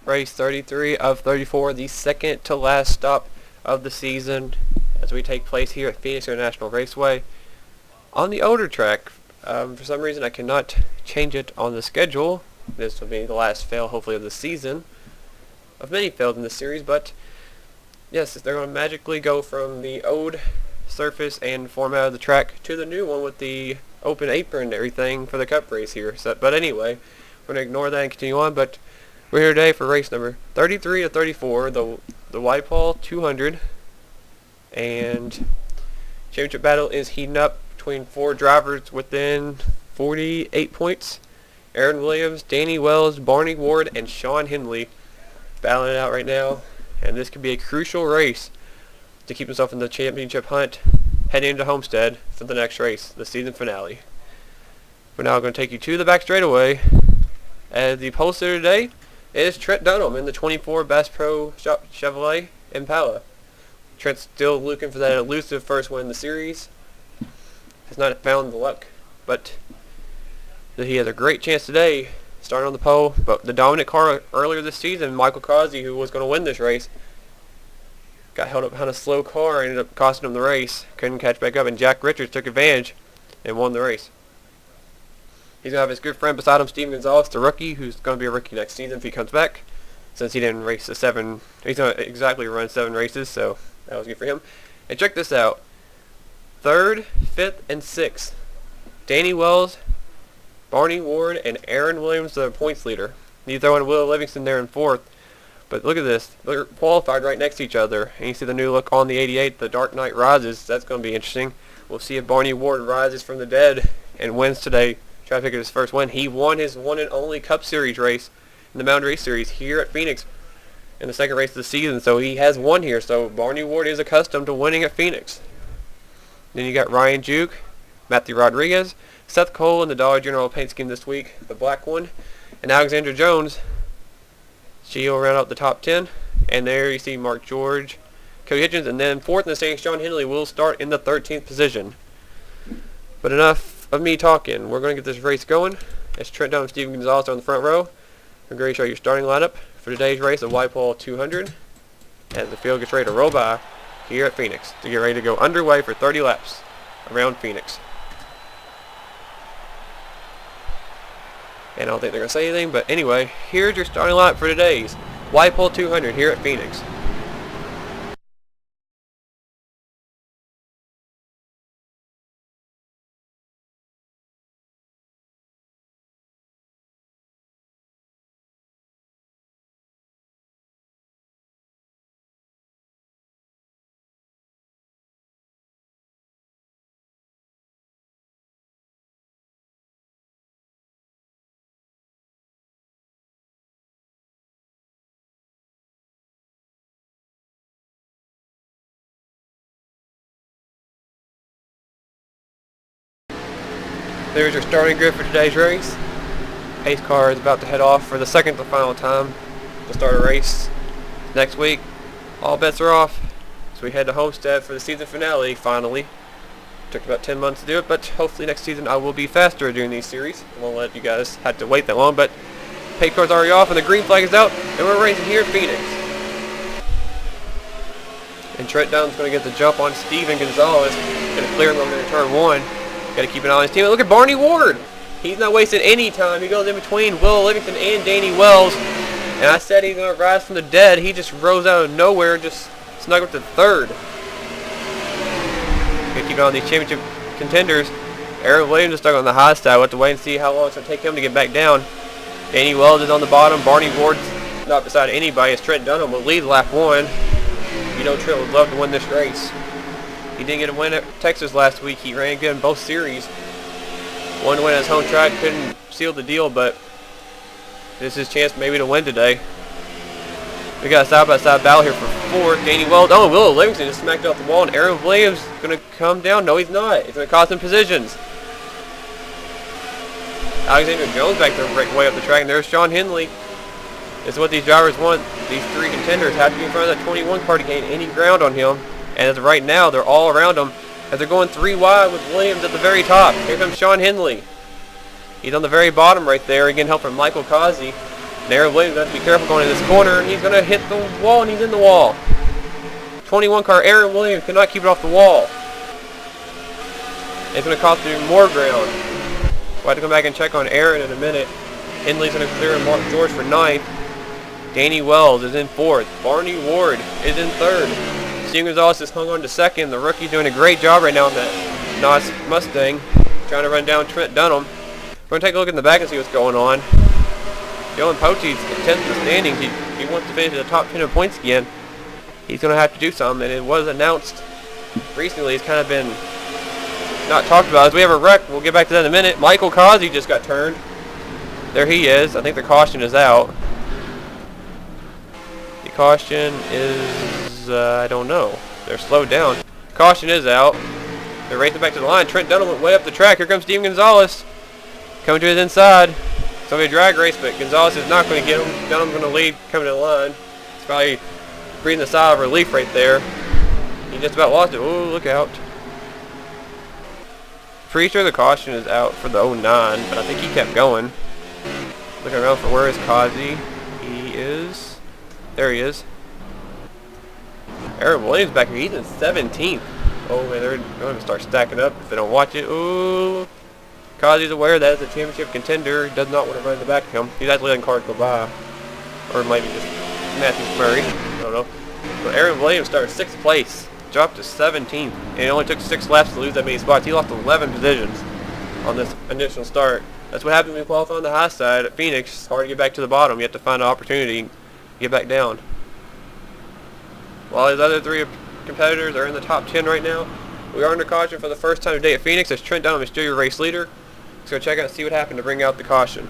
Race 33 of 34, the second to last stop of the season as we take place here at Phoenix International Raceway on the older track. For some reason I cannot change it on the schedule. This will be the last fail hopefully of the season, of many fails in this series, but yes, they're going to magically go from the old surface and format of the track to the new one with the open apron and everything for the cup race here. But anyway, we're going to ignore that and continue on. But we're here today for race number 33 to 34, the WyPall 200, and championship battle is heating up between four drivers within 48 points. Aaron Williams, Danny Wells, Barney Ward, and Sean Hindley battling it out right now, and this could be a crucial race to keep himself in the championship hunt heading into Homestead for the next race, the season finale. We're now going to take you to the back straightaway, as the pole sitter today is Trent Dunham in the 24 Bass Pro Chevrolet Impala. Trent's still looking for that elusive first win in the series. Has not found the luck, but he has a great chance today starting on the pole. But the dominant car earlier this season, Michael Causey, who was going to win this race, got held up behind a slow car and ended up costing him the race. Couldn't catch back up, and Jack Richards took advantage and won the race. He's going to have his good friend beside him, Steven Gonzalez, the rookie, who's going to be a rookie next season if he comes back, since he didn't race he's going to exactly run 7 races, so that was good for him. And check this out. 3rd, 5th, and 6th. Danny Wells, Barney Ward, and Aaron Williams, the points leader. You throw in Will Livingston there in 4th. But look at this. They're qualified right next to each other. And you see the new look on the 88, the Dark Knight rises. That's going to be interesting. We'll see if Barney Ward rises from the dead and wins today. Try to pick up his first win. He won his one and only Cup Series race in the Mountain Race Series here at Phoenix in the second race of the season. So he has won here. So Barney Ward is accustomed to winning at Phoenix. Then you got Ryan Juke, Matthew Rodriguez, Seth Cole in the Dollar General paint scheme this week, the black one, and Alexander Jones. She'll round out the top 10. And there you see Mark George, Cody Hitchens, and then 4th in the standings, Sean Hindley will start in the 13th position. But enough of me talking. We're going to get this race going. It's Trent Dunham and Steven Gonzalez on the front row. I'm going to show you your starting lineup for today's race of WyPall 200 as the field gets ready to roll by here at Phoenix to get ready to go underway for 30 laps around Phoenix. And I don't think they're going to say anything, but anyway, here's your starting lineup for today's WyPall 200 here at Phoenix. There's your starting grid for today's race. Pace car is about to head off for the second to final time to start a race next week. All bets are off, so we head to Homestead for the season finale finally. Took about 10 months to do it, but hopefully next season I will be faster during these series. I won't let you guys have to wait that long, but pace car's already off and the green flag is out, and we're racing here in Phoenix. And Trent Dunham's going to get the jump on Steven Gonzalez. Going to clear him over to turn 1. Got to keep an eye on his team. Look at Barney Ward. He's not wasting any time. He goes in between Will Livingston and Danny Wells. And I said he's going to rise from the dead. He just rose out of nowhere and just snuck up to 3rd. Got to keep an eye on these championship contenders. Aaron Williams is stuck on the high side. We'll have to wait and see how long it's going to take him to get back down. Danny Wells is on the bottom. Barney Ward's not beside anybody as Trent Dunham will lead lap 1. You know Trent would love to win this race. He didn't get a win at Texas last week. He ran good in both series. One win at his home track, couldn't seal the deal, but this is his chance maybe to win today. We got a side-by-side battle here for 4th. Danny Wells. Oh, Will Livingston just smacked off the wall, and Aaron Williams is going to come down. No, he's not. It's going to cost him positions. Alexander Jones back there way up the track, and there's Sean Hindley. This is what these drivers want. These 3 contenders have to be in front of that 21 car to gain any ground on him. And as of right now, they're all around him as they're going 3 wide with Williams at the very top. Here comes Sean Hindley. He's on the very bottom right there. Again, help from Michael Causey. And Aaron Williams has to be careful going in this corner. He's going to hit the wall, and he's in the wall. 21 car Aaron Williams cannot keep it off the wall. It's going to cost him more ground. We'll have to come back and check on Aaron in a minute. Hindley's going to clear Mark George for 9th. Danny Wells is in 4th. Barney Ward is in 3rd. Steven Gonzalez is hung on to 2nd. The rookie's doing a great job right now in that Nos Mustang, trying to run down Trent Dunham. We're going to take a look in the back and see what's going on. Dylan Pote's 10th in the standings. He wants to finish in the top 10 in points again. He's going to have to do something, and it was announced recently. It's kind of been not talked about. As we have a wreck, we'll get back to that in a minute. Michael Causey just got turned. There he is. I think the caution is out. The caution is, I don't know. They're slowed down. Caution is out. They're racing back to the line. Trent Dunham went way up the track. Here comes Steven Gonzalez. Coming to his inside. It's going to be a drag race, but Gonzalez is not going to get him. Dunham's going to lead coming to the line. It's probably breathing a sigh of relief right there. He just about lost it. Ooh, look out. Pretty sure the caution is out for the 09, but I think he kept going. Looking around for where is Causey. He is. There he is. Aaron Williams back here. He's in 17th. Oh, man, they're going to start stacking up if they don't watch it. Ooh. Causey's aware that is a championship contender. He does not want to run in the back of him. He's actually letting cars go by. Or maybe just Matthew Murray. I don't know. But Aaron Williams started 6th place. Dropped to 17th. And it only took 6 laps to lose that many spots. He lost 11 positions on this initial start. That's what happens when you qualify on the high side at Phoenix. It's hard to get back to the bottom. You have to find an opportunity to get back down. While his other 3 competitors are in the top 10 right now, we are under caution for the first time today at Phoenix as Trent Dunham is still your race leader. Let's go check out and see what happened to bring out the caution.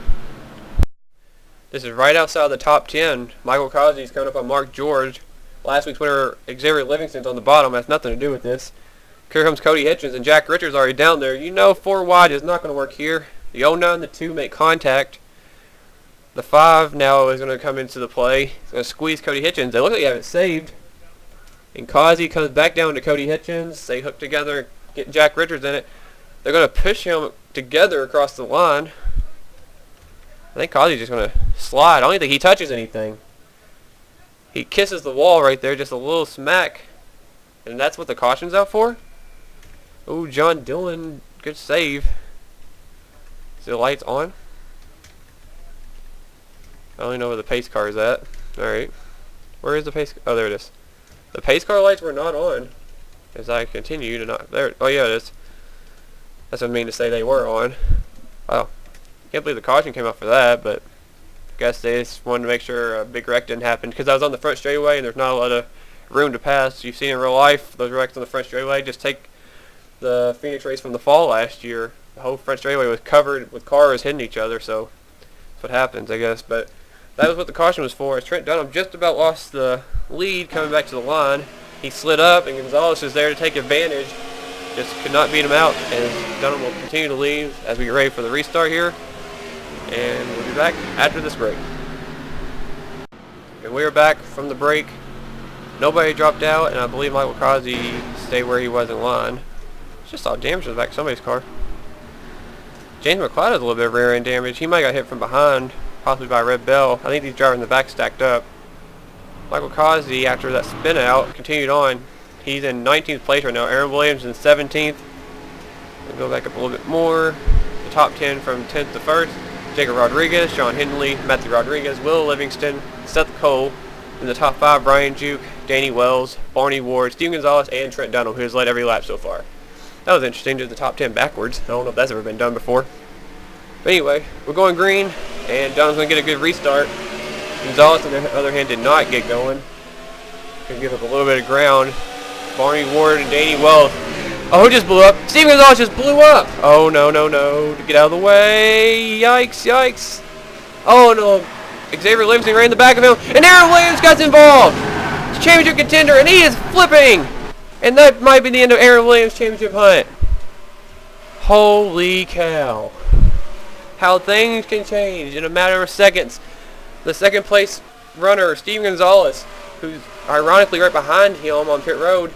This is right outside the top 10. Michael Causey is coming up on Mark George. Last week's winner, Xavier Livingston's on the bottom. Has nothing to do with this. Here comes Cody Hitchens, and Jack Richards already down there. You know 4 wide is not going to work here. The 09 and the 2 make contact. The 5 now is going to come into the play. It's going to squeeze Cody Hitchens. They look like they have it saved. And Causey comes back down to Cody Hitchens. They hook together, get Jack Richards in it. They're going to push him together across the line. I think Causey's just going to slide. I don't even think he touches anything. He kisses the wall right there, just a little smack. And that's what the caution's out for? Oh, John Dillon, good save. Is the lights on? I don't even know where the pace car is at. Alright. Where is the pace? Oh, there it is. The pace car lights were not on. As I continue to not... There. Oh, yeah, it is. That's what I mean to say they were on. Wow. Can't believe the caution came out for that, but... I guess they just wanted to make sure a big wreck didn't happen. Because I was on the front straightaway and there's not a lot of room to pass. You've seen in real life, those wrecks on the front straightaway. Just take the Phoenix race from the fall last year. The whole front straightaway was covered with cars hitting each other, so that's what happens, I guess. But that was what the caution was for. As Trent Dunham just about lost the lead coming back to the line. He slid up, and Gonzalez is there to take advantage. Just could not beat him out, and Dunham will continue to lead as we get ready for the restart here. And we'll be back after this break. And we are back from the break. Nobody dropped out, and I believe Michael Causey stayed where he was in line. Just saw damage in the back of somebody's car. James McLeod has a little bit of rear end damage. He might have got hit from behind, possibly by Red Bell. I think these drivers in the back stacked up. Michael Causey, after that spin out, continued on. He's in 19th place right now. Aaron Williams in 17th. We'll go back up a little bit more. The top 10 from 10th to 1st. Jacob Rodriguez, Sean Hindley, Matthew Rodriguez, Will Livingston, Seth Cole. In the top 5, Brian Juke, Danny Wells, Barney Ward, Steven Gonzalez, and Trent Dunham, who has led every lap so far. That was interesting, did the top 10 backwards. I don't know if that's ever been done before. But anyway, we're going green, and Dunham's going to get a good restart. Gonzalez, on the other hand, did not get going. Going to give up a little bit of ground. Barney Ward and Danny Wells. Oh, who just blew up? Steven Gonzalez just blew up! Oh, no, no, no. Get out of the way. Yikes, yikes. Oh, no. Xavier Livingston ran in the back of him, and Aaron Williams got involved! He's championship contender, and he is flipping! And that might be the end of Aaron Williams' championship hunt. Holy cow. How things can change in a matter of seconds. The second place runner, Steven Gonzalez, who's ironically right behind him on pit road,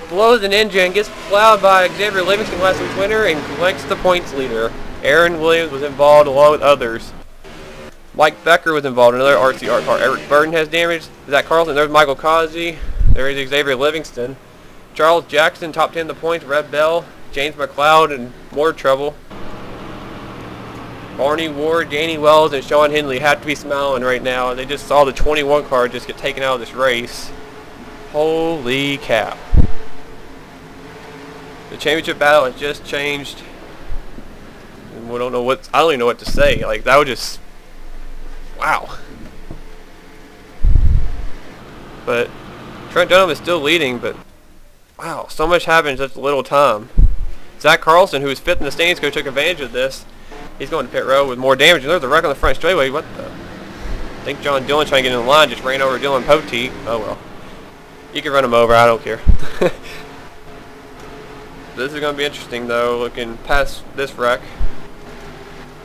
blows an engine, gets plowed by Xavier Livingston, last week's winner, and collects the points leader. Aaron Williams was involved along with others. Mike Becker was involved in another RCR car. Eric Burton has damage. Zach Carlson. There's Michael Causey. There is Xavier Livingston. Charles Jackson, top 10 in the points. Red Bell. James McLeod in more trouble. Barney Ward, Danny Wells, and Sean Henley have to be smiling right now. They just saw the 21 car just get taken out of this race. Holy cow. The championship battle has just changed. And I don't even know what to say. Like, that was just, wow. But Trent Dunham is still leading, but wow, so much happened in such little time. Zach Carlson, who was 5th in the standings, took advantage of this. He's going to pit road with more damage. And there's a wreck on the front straightaway. What the? I think John Dillon trying to get in the line just ran over Dylan Poteet. Oh well. You can run him over. I don't care. This is going to be interesting though. Looking past this wreck.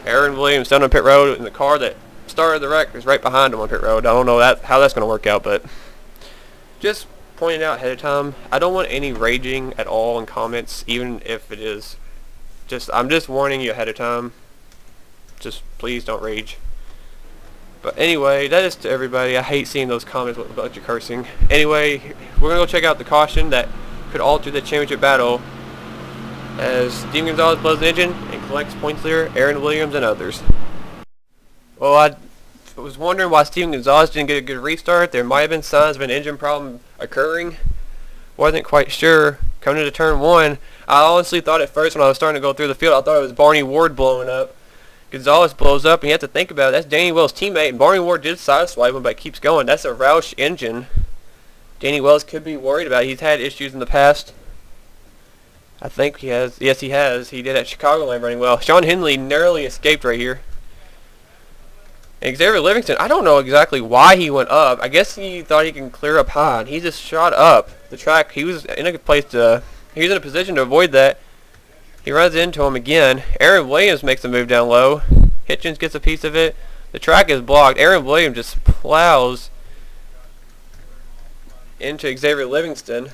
Aaron Williams down on pit road, and the car that started the wreck is right behind him on pit road. I don't know how that's going to work out, but just pointing out ahead of time, I don't want any raging at all in comments, even if it is I'm just warning you ahead of time. Just please don't rage. But anyway, that is to everybody. I hate seeing those comments with a bunch of cursing. Anyway, we're going to go check out the caution that could alter the championship battle as Steven Gonzalez blows the engine and collects points leader Aaron Williams and others. Well, I was wondering why Steven Gonzalez didn't get a good restart. There might have been signs of an engine problem occurring. Wasn't quite sure. Coming into turn 1, I honestly thought at first when I was starting to go through the field, I thought it was Barney Ward blowing up. Gonzalez blows up, and you have to think about it. That's Danny Wells' teammate, and Barney Ward did sideswipe him, but keeps going. That's a Roush engine. Danny Wells could be worried about it. He's had issues in the past. I think he has. Yes, he has. He did at Chicagoland running well. Sean Henley narrowly escaped right here. And Xavier Livingston, I don't know exactly why he went up. I guess he thought he can clear up high, and he just shot up the track. He was in a place to. He was in a position to avoid that. He runs into him again. Aaron Williams makes a move down low. Hitchens gets a piece of it. The track is blocked. Aaron Williams just plows into Xavier Livingston.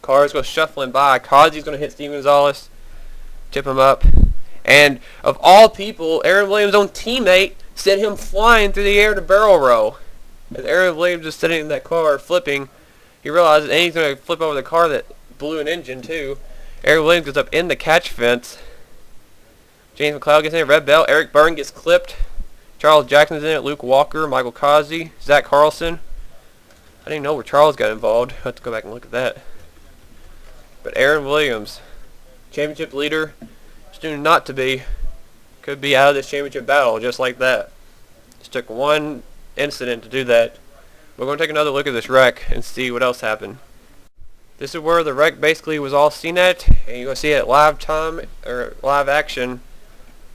Cars go shuffling by. Causey's going to hit Steven Gonzalez, tip him up. And of all people, Aaron Williams' own teammate sent him flying through the air to barrel roll. As Aaron Williams is sitting in that car flipping, he realizes, and he's going to flip over the car that blew an engine too. Aaron Williams gets up in the catch fence. James McLeod gets in it. Red Bell. Eric Byrne gets clipped. Charles Jackson's in it. Luke Walker. Michael Causey. Zach Carlson. I didn't know where Charles got involved. I have to go back and look at that. But Aaron Williams, championship leader, soon not to be, could be out of this championship battle just like that. Just took one incident to do that. We're going to take another look at this wreck and see what else happened. This is where the wreck basically was all seen at, and you're going to see it live time, or live action,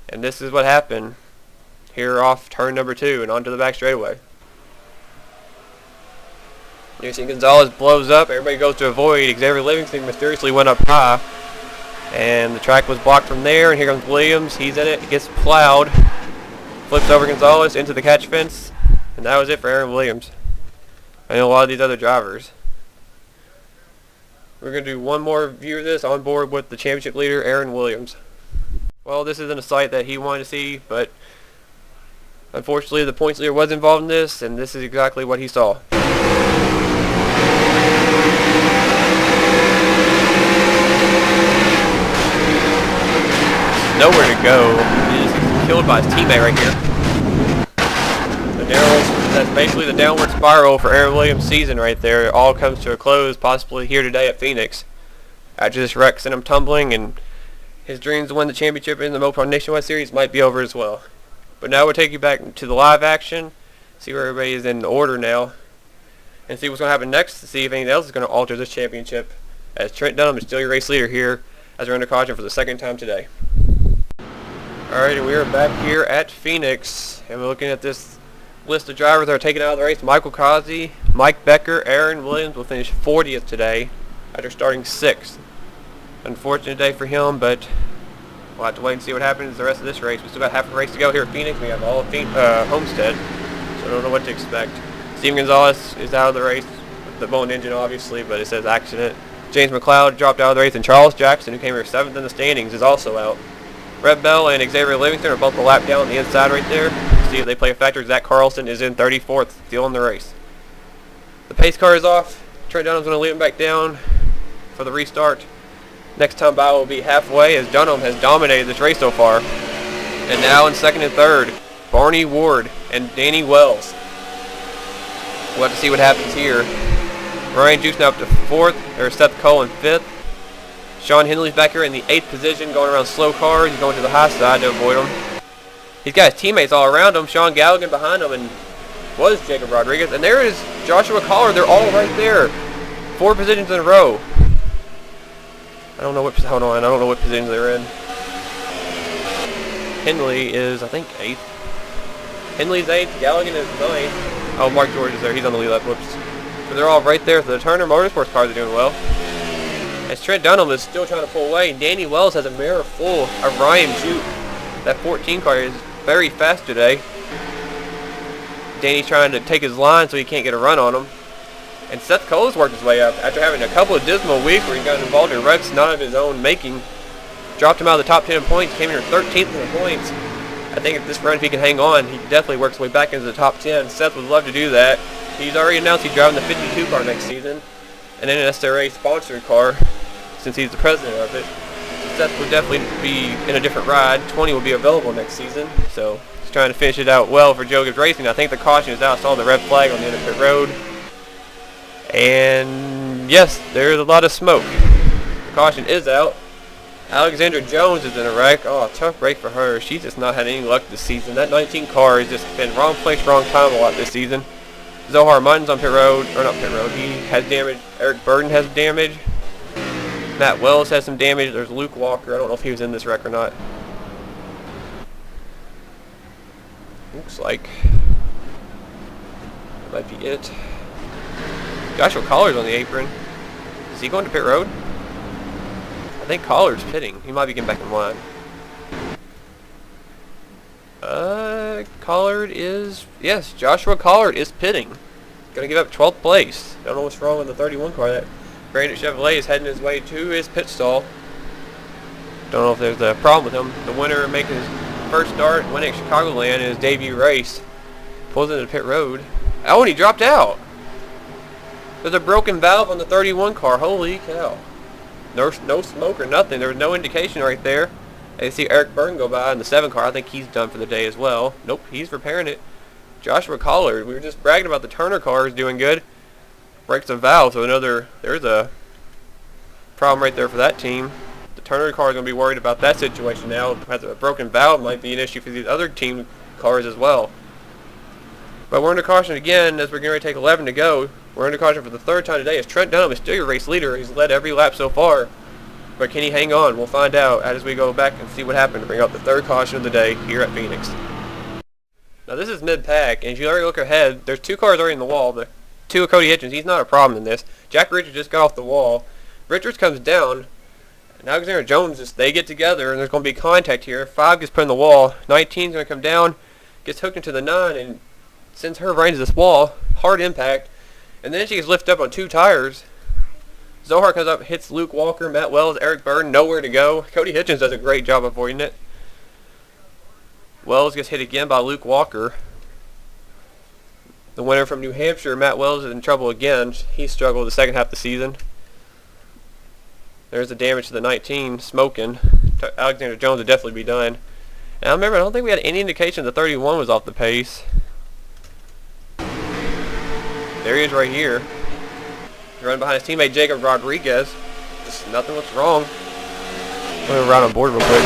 and this is what happened here off turn number 2 and onto the back straightaway. You see Gonzalez blows up, everybody goes to avoid. Xavier Livingston mysteriously went up high, and the track was blocked from there, and here comes Williams. He's in it, gets plowed, flips over Gonzalez into the catch fence, and that was it for Aaron Williams. I know a lot of these other drivers. We're going to do one more view of this on board with the championship leader, Aaron Williams. Well, this isn't a sight that he wanted to see, but unfortunately the points leader was involved in this, and this is exactly what he saw. Nowhere to go. He's killed by his teammate right here. That's basically the downward spiral for Aaron Williams' season right there. It all comes to a close possibly here today at Phoenix. After this wreck sent him tumbling, and his dreams to win the championship in the Mopar Nationwide Series might be over as well. But now we'll take you back to the live action, see where everybody is in order now, and see what's going to happen next to see if anything else is going to alter this championship, as Trent Dunham is still your race leader here as we're under caution for the second time today. Alright, and we are back here at Phoenix, and we're looking at this list of drivers that are taken out of the race. Michael Causey, Mike Becker, Aaron Williams will finish 40th today after starting 6th. Unfortunate day for him, but we'll have to wait and see what happens the rest of this race. We still got half a race to go here at Phoenix. We have all of Homestead, so I don't know what to expect. Steven Gonzalez is out of the race with the blown engine, obviously, but it says accident. James McLeod dropped out of the race, and Charles Jackson, who came here 7th in the standings, is also out. Red Bell and Xavier Livingston are both a lap down on the inside right there. see if they play a factor. Zach Carlson is in 34th, stealing the race. The pace car is off. Trent Dunham's going to lead him back down for the restart. Next time by will be halfway, as Dunham has dominated this race so far. And now in second and third, Barney Ward and Danny Wells. We'll have to see what happens here. Ryan Juice now up to fourth, or Seth Cole in fifth. Sean Henley's back here in the 8th position, going around slow cars. He's going to the high side to avoid him. He's got his teammates all around him. Sean Galligan behind him, and was Jacob Rodriguez. And there is Joshua Collard. They're all right there. 4 positions in a row. I don't know what positions they're in. Henley is, I think, 8th. Henley's 8th. Galligan is 9th. Oh, Mark George is there. He's on the lead lap. Whoops. So they're all right there. So the Turner Motorsports cars are doing well. As Trent Dunham is still trying to pull away, Danny Wells has a mirror full of Ryan Jute. That 14 car is very fast today. Danny's trying to take his line so he can't get a run on him. And Seth Cole's worked his way up after having a couple of dismal weeks where he got involved in wrecks not of his own making. Dropped him out of the top 10 points, came here 13th in the points. I think if this run, if he can hang on, he definitely works his way back into the top 10. Seth would love to do that. He's already announced he's driving the 52 car next season, and then an SRA sponsored car, since he's the president of it. Seth would definitely be in a different ride. 20 will be available next season, so he's trying to finish it out well for Joe Gibbs Racing. I think the caution is out. I saw the red flag on the end of pit road. And yes, there's a lot of smoke. The caution is out. Alexandra Jones is in a wreck. Oh, tough break for her. She's just not had any luck this season. That 19 car has just been wrong place, wrong time a lot this season. Zohar Munden's on pit road, or not pit road, he has damage. Eric Burden has damage. Matt Wells has some damage. There's Luke Walker. I don't know if he was in this wreck or not. Looks like that might be it. Joshua Collard's on the apron. Is he going to pit road? I think Collard's pitting. He might be getting back in line. Collard is... Yes, Joshua Collard is pitting. Going to give up 12th place. Don't know what's wrong with the 31 car. That Brandon Chevrolet is heading his way to his pit stall. Don't know if there's a problem with him. The winner making his first start, winning at Chicagoland in his debut race. Pulls into the pit road. Oh, and he dropped out. There's a broken valve on the 31 car. Holy cow. No smoke or nothing. There was no indication right there. I see Eric Burton go by in the 7 car. I think he's done for the day as well. Nope, he's repairing it. Joshua Collard. We were just bragging about the Turner cars doing good. Breaks a valve, so there's a problem right there for that team. The Turner car is going to be worried about that situation now. Has a broken valve might be an issue for these other team cars as well. But we're under caution again as we're getting ready to take 11 to go. We're under caution for the 3rd time today as Trent Dunham is still your race leader. He's led every lap so far. But can he hang on? We'll find out as we go back and see what happened to bring out the 3rd caution of the day here at Phoenix. Now this is mid-pack, and if you already look ahead, there's 2 cars already in the wall. The 2 of Cody Hitchens, he's not a problem in this. Jack Richards just got off the wall. Richards comes down, and Alexander Jones, they get together, and there's going to be contact here. 5 gets put in the wall. 19's going to come down, gets hooked into the 9, and sends her right into this wall. Hard impact. And then she gets lifted up on 2 tires. Zohar comes up, hits Luke Walker, Matt Wells, Eric Burden, nowhere to go. Cody Hitchens does a great job avoiding it. Wells gets hit again by Luke Walker. The winner from New Hampshire, Matt Wells, is in trouble again. He struggled the second half of the season. There's the damage to the 19, smoking. Alexander Jones would definitely be done. Now remember, I don't think we had any indication the 31 was off the pace. There he is right here. He's running behind his teammate Jacob Rodriguez. Just nothing looks wrong. I'm going to ride on board real quick.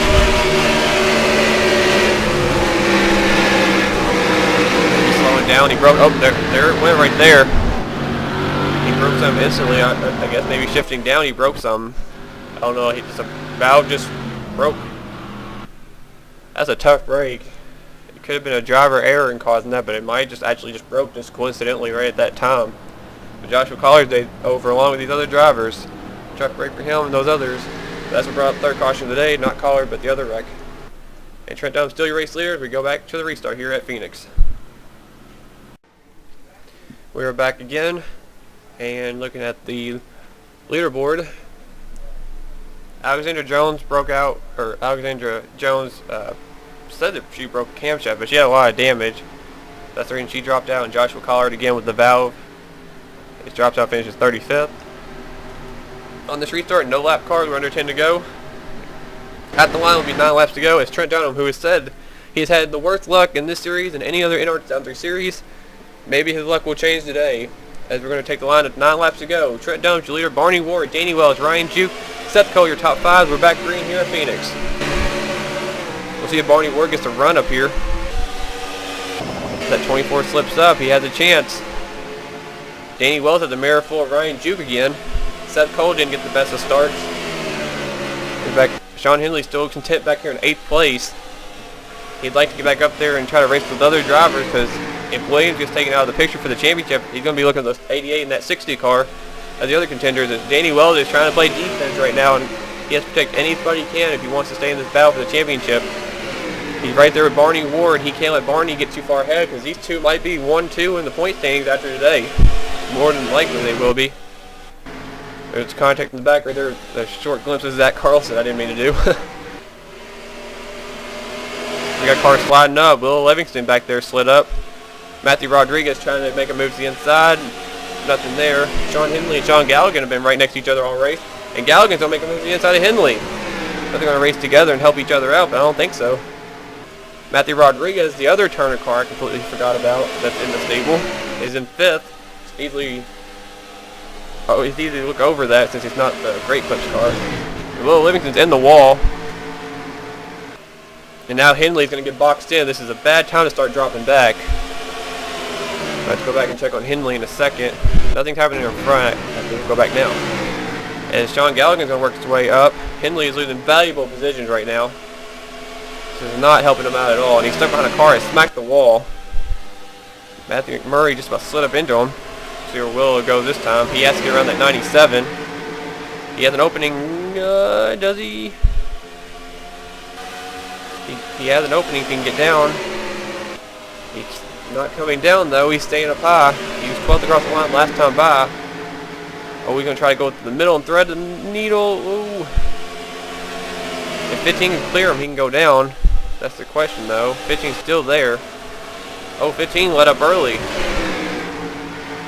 He's slowing down. He broke. Oh, there it went right there. He broke something instantly. I guess maybe shifting down he broke some. I don't know. A valve just broke. That's a tough break. It could have been a driver error in causing that, but it might just actually just broke just coincidentally right at that time. But Joshua Collard stayed over along with these other drivers. Tough break for him and those others. That's what brought up 3rd caution today. Not Collard, but the other wreck. And Trent Dunham still your race leader as we go back to the restart here at Phoenix. We are back again and looking at the leaderboard. Alexandra Jones broke out, or Alexandra Jones said that she broke a camshaft, but she had a lot of damage. That's the reason she dropped out, and Joshua Collard again with the valve. He drops out, finishes 35th. On this restart, no lap cars, we're under 10 to go. At the line will be 9 laps to go. It's Trent Dunham, who has said he has had the worst luck in this series and any other NR Down 3 series. Maybe his luck will change today, as we're going to take the line at 9 laps to go. Trent Dunham, your leader, Barney Ward, Danny Wells, Ryan Juke, Seth Cole, your top 5s. We're back green here at Phoenix. We'll see if Barney Ward gets a run up here. That 24 slips up, he has a chance. Danny Wells has the mirror full of Ryan Juke again. Seth Cole didn't get the best of starts. He's back. Sean Henley still content back here in 8th place. He'd like to get back up there and try to race with other drivers, because if Williams gets taken out of the picture for the championship, he's going to be looking at those 88 and that 60 car as the other contenders. And Danny Wells is trying to play defense right now, and he has to protect anybody he can if he wants to stay in this battle for the championship. He's right there with Barney Ward. He can't let Barney get too far ahead, because these two might be 1-2 in the point standings after today. More than likely they will be. There's contact in the back right there. The short glimpse of Zach Carlson. I didn't mean to do. We got cars sliding up. Will Livingston back there slid up. Matthew Rodriguez trying to make a move to the inside. Nothing there. Sean Henley and Sean Galligan have been right next to each other all race. And Galligan's going to make a move to the inside of Henley. They're going to race together and help each other out, but I don't think so. Matthew Rodriguez, the other Turner car I completely forgot about that's in the stable, is in 5th. It's easy to look over that since it's not the Great Clips car. Will Livingston's in the wall. And now Henley's going to get boxed in. This is a bad time to start dropping back. I have to go back and check on Henley in a second. Nothing's happening in front. I have to go back now. And Sean Galligan's going to work his way up. Henley is losing valuable positions right now. This is not helping him out at all. And he's stuck behind a car and smacked the wall. Matthew McMurray just about slid up into him. See where Will go this time. He has to get around that 97. He has an opening. Does he? He has an opening if he can get down. He's not coming down though. He's staying up high. He was 12th across the line last time by. Are we going to try to go to the middle and thread the needle? Ooh. If 15 can clear him, he can go down. That's the question though. 15's still there. Oh, 15 let up early.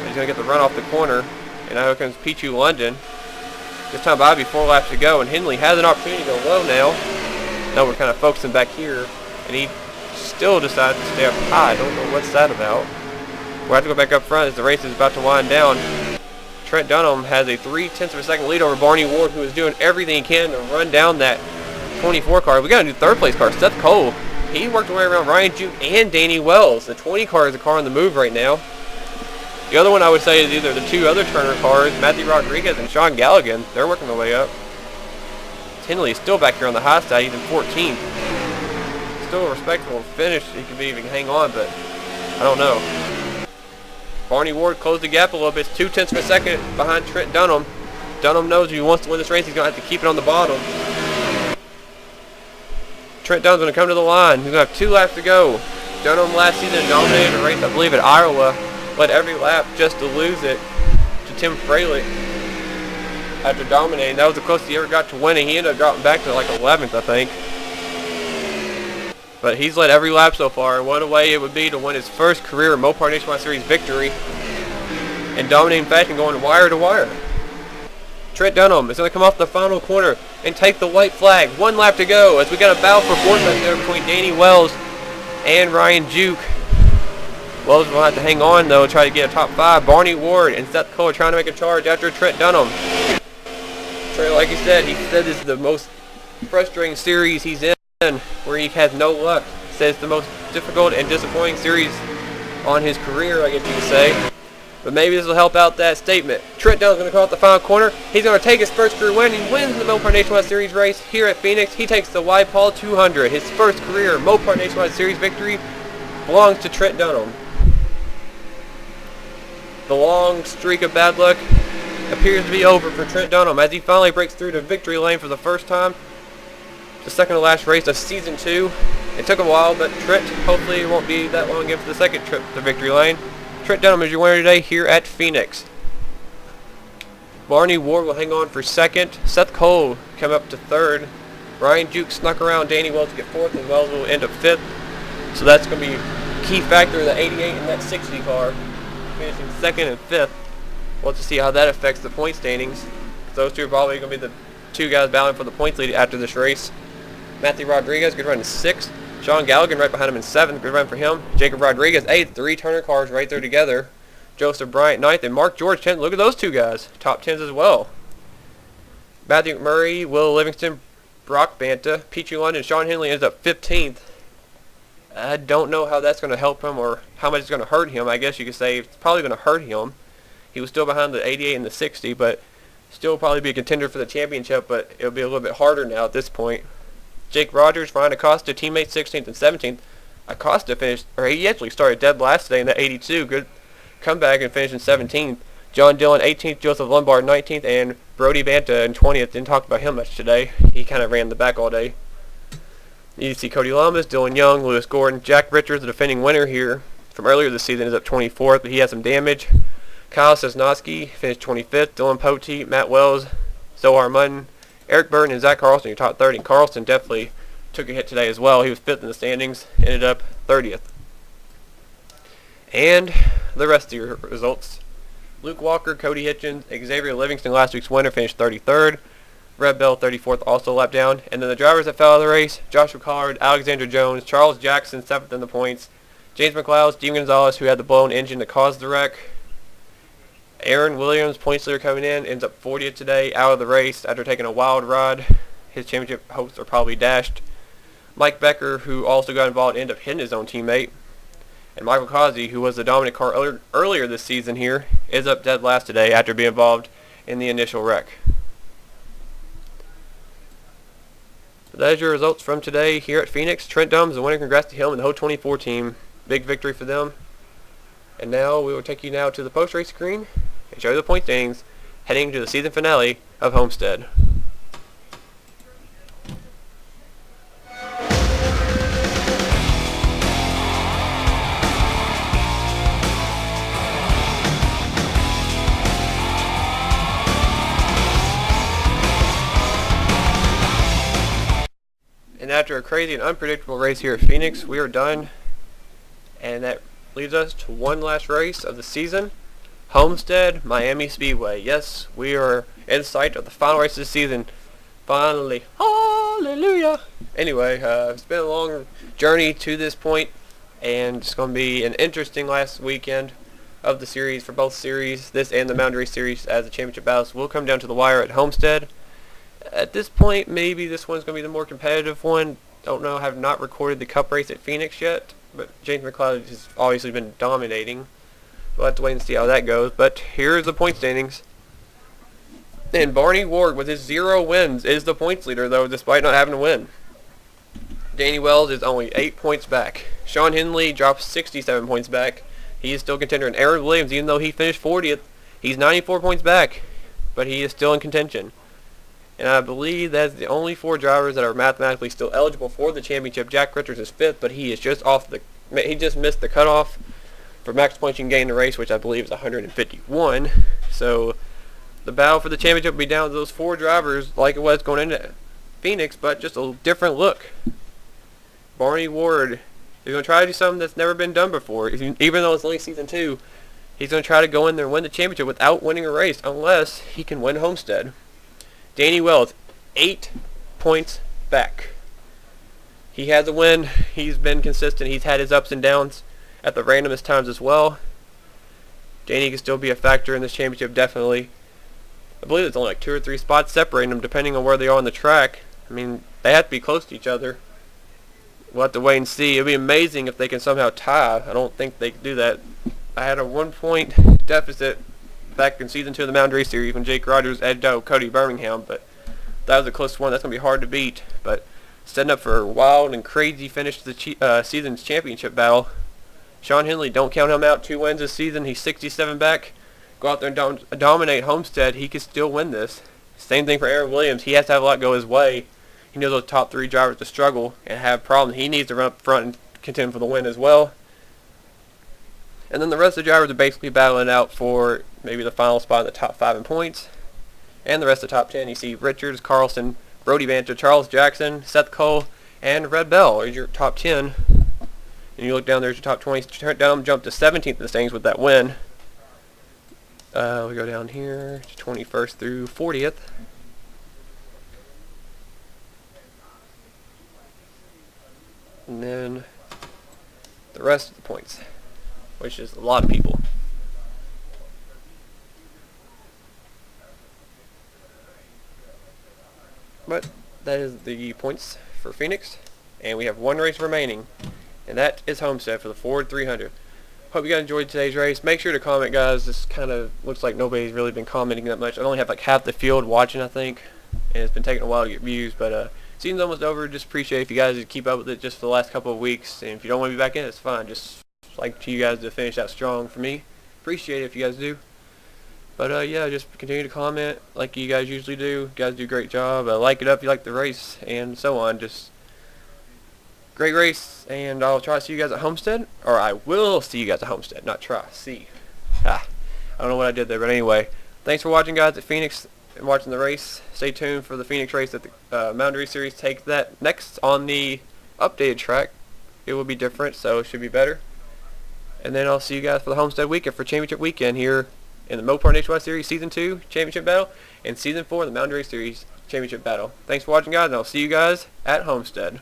He's going to get the run off the corner. And now here comes Pichu London. This time by be 4 laps to go. And Henley has an opportunity to go low now. Now we're kind of focusing back here. And he still decided to stay up high. I don't know what's that about. We'll have to go back up front as the race is about to wind down. Trent Dunham has a 0.3 of a second lead over Barney Ward, who is doing everything he can to run down that 24 car. We got a new 3rd place car, Seth Cole. He worked his way around Ryan Juke and Danny Wells. The 20 car is a car on the move right now. The other one I would say is either the 2 other Turner cars, Matthew Rodriguez and Sean Galligan. They're working their way up. Henley is still back here on the high side. He's in 14th. Still a respectable finish. He could be even hang on, but I don't know. Barney Ward closed the gap a little bit. It's 0.2 of a second behind Trent Dunham. Dunham knows if he wants to win this race, he's going to have to keep it on the bottom. Trent Dunham's going to come to the line. He's going to have 2 laps to go. Dunham last season dominated a race, I believe, at Iowa. Led every lap just to lose it to Tim Freilich after dominating. That was the closest he ever got to winning. He ended up dropping back to like 11th, I think. But he's led every lap so far, and what a way it would be to win his first career Mopar Nationwide Series victory in dominating fashion, going wire to wire. Trent Dunham is going to come off the final corner and take the white flag. 1 lap to go as we got a battle for 4th back there between Danny Wells and Ryan Juke. Wells will have to hang on though, try to get a top 5. Barney Ward and Seth Cole are trying to make a charge after Trent Dunham. Trent, like he said this is the most frustrating series he's in, where he has no luck. He says it's the most difficult and disappointing series on his career, I guess you could say. But maybe this will help out that statement. Trent Dunham's going to come out the final corner. He's going to take his first career win. He wins the Mopar Nationwide Series race here at Phoenix. He takes the WyPall 200. His first career Mopar Nationwide Series victory belongs to Trent Dunham. The long streak of bad luck appears to be over for Trent Dunham as he finally breaks through the victory lane for the first time. The second to last race of Season 2. It took a while, but Trent hopefully won't be that long again for the second trip to victory lane. Trent Dunham is your winner today here at Phoenix. Barney Ward will hang on for 2nd. Seth Cole come up to 3rd. Ryan Juke snuck around Danny Wells to get 4th, and Wells will end up 5th. So that's going to be a key factor in the 88 and that 60 car, finishing 2nd and 5th. We'll have to see how that affects the point standings. Those two are probably going to be the two guys battling for the points lead after this race. Matthew Rodriguez, good run in 6th. Sean Galligan right behind him in 7th, good run for him. Jacob Rodriguez 8th, 3 Turner cars right there together. Joseph Bryant 9th, and Mark George 10th. Look at those two guys, top 10s as well. Matthew McMurray, Will Livingston, Brock Banta, Peachy London, Sean Henley ends up 15th. I don't know how that's going to help him or how much it's going to hurt him. I guess you could say it's probably going to hurt him. He was still behind the 88 and the 60, but still probably be a contender for the championship, but it'll be a little bit harder now at this point. Jake Rogers, Ryan Acosta, teammate 16th and 17th. Acosta finished, or he actually started dead last today in the 82. Good comeback and finished in 17th. John Dillon 18th, Joseph Lombard 19th, and Brody Banta in 20th. Didn't talk about him much today. He kind of ran the back all day. You see Cody Lamas, Dylan Young, Lewis Gordon, Jack Richards, the defending winner here from earlier this season, is up 24th, but he has some damage. Kyle Sosnowski finished 25th. Dylan Poteet, Matt Wells, Zohar Mutton, Eric Burton, and Zach Carlson, your top 30. Carlson definitely took a hit today as well. He was 5th in the standings, ended up 30th. And the rest of your results. Luke Walker, Cody Hitchens, Xavier Livingston, last week's winner, finished 33rd. Red Bell, 34th, also a lap down. And then the drivers that fell out of the race, Joshua Collard, Alexander Jones, Charles Jackson, 7th in the points. James McLeod, Steve Gonzalez, who had the blown engine that caused the wreck. Aaron Williams, points leader coming in, ends up 40th today, out of the race after taking a wild ride. His championship hopes are probably dashed. Mike Becker, who also got involved, ended up hitting his own teammate. And Michael Causey, who was the dominant car earlier this season here, is up dead last today after being involved in the initial wreck. So that is your results from today here at Phoenix. Trent Dumbs, the winner. Congrats to him and the whole 24 team. Big victory for them. And now we will take you now to the post-race screen and show you the point standings heading to the season finale of Homestead. And after a crazy and unpredictable race here at Phoenix, we are done. And that leaves us to one last race of the season. Homestead, Miami Speedway. Yes, we are in sight of the final race of the season. Finally. Hallelujah. Anyway, it's been a long journey to this point, and it's going to be an interesting last weekend of the series for both series, this and the Mountain Race Series, as the championship battles will come down to the wire at Homestead. At this point, maybe this one's going to be the more competitive one. Don't know, have not recorded the Cup race at Phoenix yet, but James McLeod has obviously been dominating. We'll have to wait and see how that goes. But here's the point standings. And Barney Ward, with his 0 wins, is the points leader, though, despite not having to win. Danny Wells is only 8 points back. Sean Henley drops 67 points back. He is still contender. And Aaron Williams, even though he finished 40th, he's 94 points back, but he is still in contention. And I believe that's the only 4 drivers that are mathematically still eligible for the championship. Jack Richards is 5th, but he is just he just missed the cutoff for max points you can gain in the race, which I believe is 151. So the battle for the championship will be down to those 4 drivers like it was going into Phoenix, but just a different look. Barney Ward is going to try to do something that's never been done before. Even though it's only season 2, he's going to try to go in there and win the championship without winning a race, unless he can win Homestead. Danny Wells, 8 points back. He has a win. He's been consistent. He's had his ups and downs at the randomest times as well. Danny can still be a factor in this championship, definitely. I believe there's only like 2 or 3 spots separating them, depending on where they are on the track. I mean, they have to be close to each other. We'll have to wait and see. It would be amazing if they can somehow tie. I don't think they can do that. I had a 1-point deficit back in season 2 of the Mountain Race Series when Jake Rogers edged out Cody Birmingham, but that was a close one. That's going to be hard to beat. But setting up for a wild and crazy finish to the season's championship battle. Sean Henley, don't count him out. 2 wins this season. He's 67 back. Go out there and dominate Homestead. He could still win this. Same thing for Aaron Williams. He has to have a lot go his way. He knows those top 3 drivers to struggle and have problems. He needs to run up front and contend for the win as well. And then the rest of the drivers are basically battling out for maybe the final spot in the top 5 in points. And the rest of the top 10, you see Richards, Carlson, Brody Banter, Charles Jackson, Seth Cole, and Red Bell are your top 10. And you look down, there's your top 20. Turn down, jump to 17th in the standings with that win. We go down here to 21st through 40th. And then the rest of the points, which is a lot of people. But that is the points for Phoenix, and we have one race remaining, and that is Homestead for the Ford 300. Hope you guys enjoyed today's race. Make sure to comment, guys. This kind of looks like nobody's really been commenting that much. I only have like half the field watching, I think, and it's been taking a while to get views, but season's almost over. Just appreciate if you guys would keep up with it just for the last couple of weeks, and if you don't want to be back in, it's fine. Just like to you guys to finish out strong for me. Appreciate it if you guys do. But yeah, just continue to comment like you guys usually do. You guys do a great job. Like it up if you like the race, and so on. Just great race, and I'll try to see you guys at Homestead. Or I will see you guys at Homestead, not try. See. I don't know what I did there, but anyway. Thanks for watching, guys, at Phoenix and watching the race. Stay tuned for the Phoenix race at the Mountain Race Series. Take that next on the updated track. It will be different, so it should be better. And then I'll see you guys for the Homestead weekend for Championship Weekend here in the Mopar Nationwide Series Season 2 Championship Battle and Season 4 the Mountain Race Series Championship Battle. Thanks for watching, guys, and I'll see you guys at Homestead.